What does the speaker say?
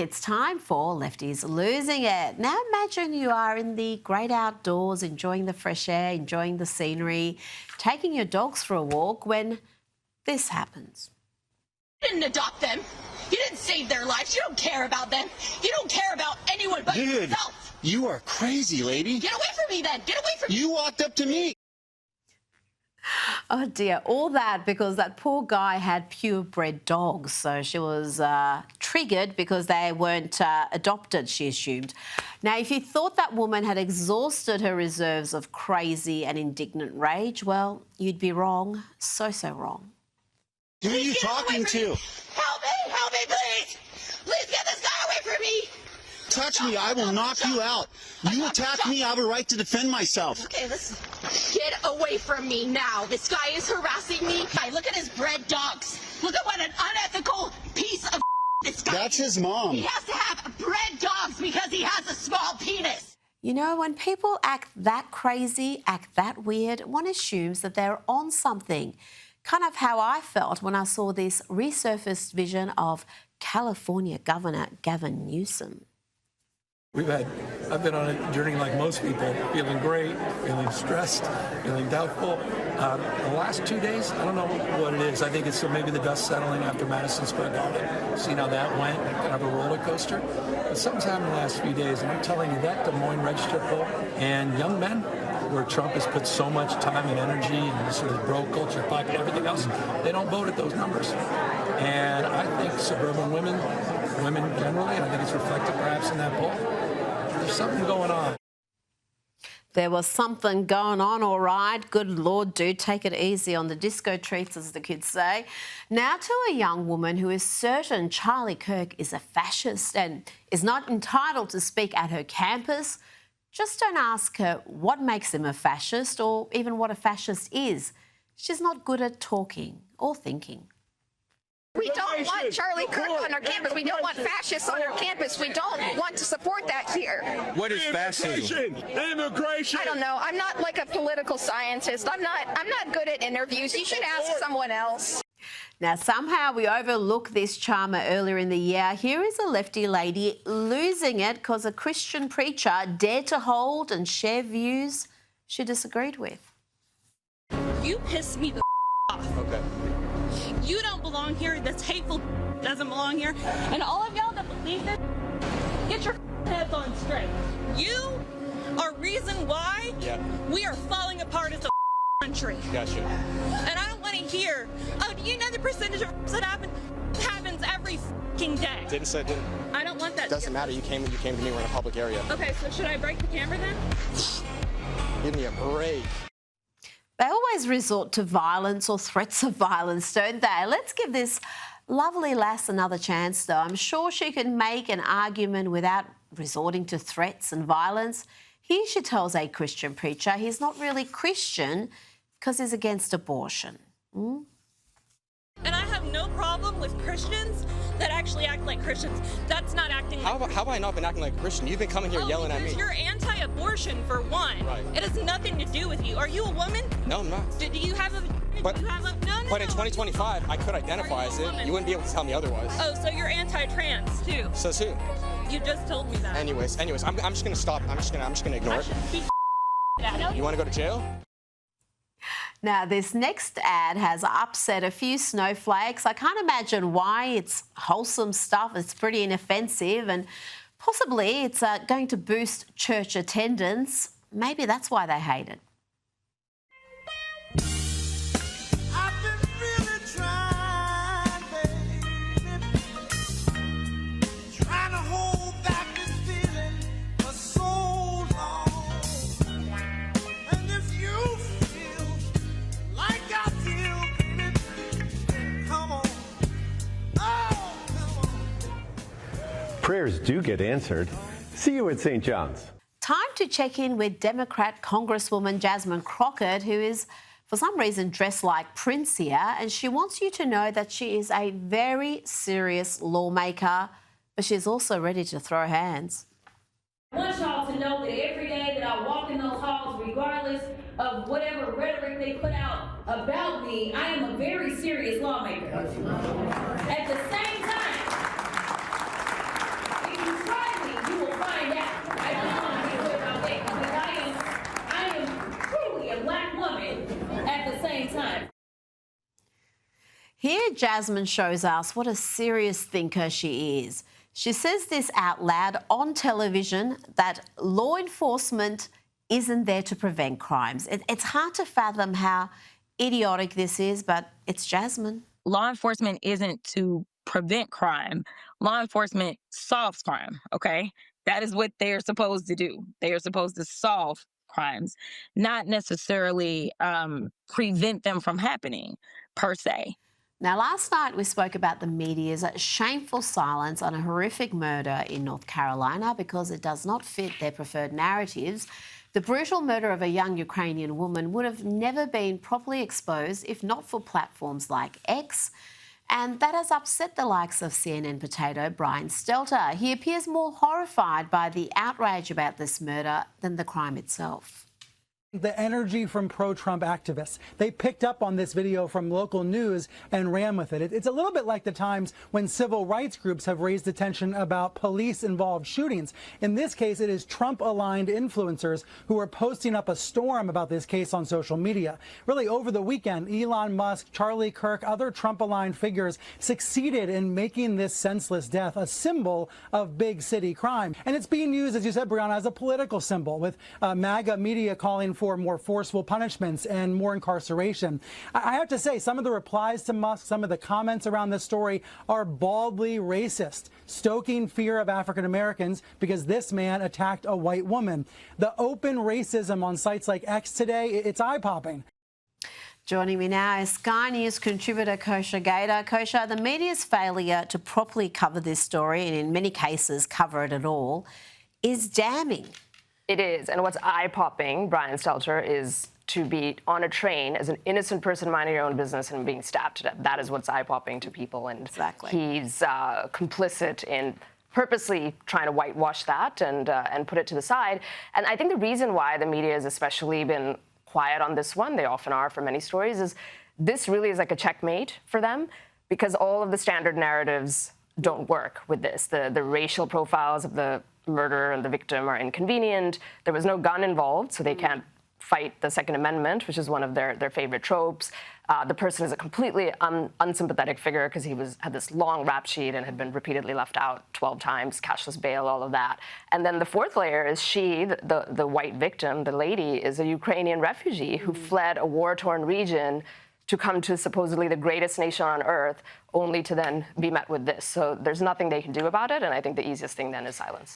It's time for Lefties Losing It. Now imagine you are in the great outdoors, enjoying the fresh air, enjoying the scenery, taking your dogs for a walk when this happens. You didn't adopt them. You didn't save their lives. You don't care about them. You don't care about anyone but yourself. You are crazy, lady. Get away from me then. Get away from me. You walked up to me. Oh dear, all that because that poor guy had purebred dogs. So she was triggered because they weren't adopted, she assumed. Now, if you thought that woman had exhausted her reserves of crazy and indignant rage, well, you'd be wrong. So wrong. Who are you talking to? Help me, please. Please get this guy away from me. Touch me, I will knock you out. You attack me, I have a right to defend myself. Okay, listen. Get away from me now. This guy is harassing me. Look at his bred dogs. Look at what an unethical piece of this guy. That's his mom. He has to have bred dogs because he has a small penis. You know, when people act that crazy, act that weird, one assumes that they're on something. Kind of how I felt when I saw this resurfaced vision of California Governor Gavin Newsom. I've been on a journey like most people, feeling great, feeling stressed, feeling doubtful. The last 2 days, I don't know what it is. I think it's maybe the dust settling after Madison Square Garden. Seen how that went, kind of a roller coaster. But something's happened the last few days, and I'm telling you, that Des Moines Register poll and young men, where Trump has put so much time and energy and this sort of bro culture, pocket, everything else, they don't vote at those numbers. And I think suburban women generally, and I think it's reflected perhaps in that poll, there's something going on. There was something going on, all right. Good Lord, do take it easy on the disco treats, as the kids say. Now to a young woman who is certain Charlie Kirk is a fascist and is not entitled to speak at her campus. Just don't ask her what makes him a fascist or even what a fascist is. She's not good at talking or thinking. We don't want Charlie Kirk on our campus. We don't want fascists on our campus. We don't want to support that here. What is fascism? Immigration. I don't know. I'm not like a political scientist. I'm not good at interviews. You should ask someone else. Now, somehow we overlooked this charmer earlier in the year. Here is a lefty lady losing it because a Christian preacher dared to hold and share views she disagreed with. You piss me the off. Okay. You don't belong here. This hateful doesn't belong here. And all of y'all that believe this, get your heads on straight. You are reason why we are falling apart as a country. Gotcha. And I don't want to hear, oh, do you know the percentage of that happens every fucking day? Didn't say didn't. I don't want that. Doesn't matter. You came to me. We're in a public area. Okay, so should I break the camera then? Give me a break. They always resort to violence or threats of violence, don't they? Let's give this lovely lass another chance, though. I'm sure she can make an argument without resorting to threats and violence. Here she tells a Christian preacher he's not really Christian because he's against abortion. And I have no problem with Christians that actually act like Christians. That's not acting like How have I not been acting like a Christian? You've been coming here yelling at me. Because you're anti-abortion, for one. Right. It has nothing to do with you. Are you a woman? No, I'm not. Do you have a... But do you have a no. in 2025, I could identify as it. You wouldn't be able to tell me otherwise. Oh, so you're anti-trans, too. Says who? You just told me that. Anyways, I'm just gonna stop. I'm just gonna ignore it. You want to go to jail? Now, this next ad has upset a few snowflakes. I can't imagine why. It's wholesome stuff. It's pretty inoffensive and possibly it's going to boost church attendance. Maybe that's why they hate it. Prayers do get answered. See you at St. John's. Time to check in with Democrat Congresswoman Jasmine Crockett, who is, for some reason, dressed like Prince here, and she wants you to know that she is a very serious lawmaker, but she's also ready to throw hands. I want y'all to know that every day that I walk in those halls, regardless of whatever rhetoric they put out about me, I am a very serious lawmaker. At the same time, Jasmine shows us what a serious thinker she is. She says this out loud on television, that law enforcement isn't there to prevent crimes. It's hard to fathom how idiotic this is, but it's Jasmine. Law enforcement isn't to prevent crime. Law enforcement solves crime, okay? That is what they're supposed to do. They are supposed to solve crimes, not necessarily prevent them from happening, per se. Now, last night we spoke about the media's shameful silence on a horrific murder in North Carolina because it does not fit their preferred narratives. The brutal murder of a young Ukrainian woman would have never been properly exposed if not for platforms like X. And that has upset the likes of CNN potato Brian Stelter. He appears more horrified by the outrage about this murder than the crime itself. The energy from pro-Trump activists. They picked up on this video from local news and ran with it. It's a little bit like the times when civil rights groups have raised attention about police-involved shootings. In this case, it is Trump-aligned influencers who are posting up a storm about this case on social media. Really, over the weekend, Elon Musk, Charlie Kirk, other Trump-aligned figures succeeded in making this senseless death a symbol of big city crime. And it's being used, as you said, Brianna, as a political symbol, with MAGA media calling for more forceful punishments and more incarceration. I have to say, some of the replies to Musk, some of the comments around this story are baldly racist, stoking fear of African Americans because this man attacked a white woman. The open racism on sites like X today, it's eye-popping. Joining me now is Sky News contributor Kosha Gator. Kosha, the media's failure to properly cover this story, and in many cases cover it at all, is damning. It is. And what's eye-popping, Brian Stelter, is to be on a train as an innocent person minding your own business and being stabbed to death. That is what's eye-popping to people. And exactly. He's complicit in purposely trying to whitewash that and put it to the side. And I think the reason why the media has especially been quiet on this one, they often are for many stories, is this really is like a checkmate for them because all of the standard narratives don't work with this. The racial profiles of the murderer and the victim are inconvenient. There was no gun involved, so they can't fight the Second Amendment, which is one of their favorite tropes. The person is a completely unsympathetic figure because he had this long rap sheet and had been repeatedly left out 12 times, cashless bail, all of that. And then the fourth layer is the white victim, the lady, is a Ukrainian refugee who fled a war-torn region to come to supposedly the greatest nation on earth, only to then be met with this. So there's nothing they can do about it, and I think the easiest thing then is silence.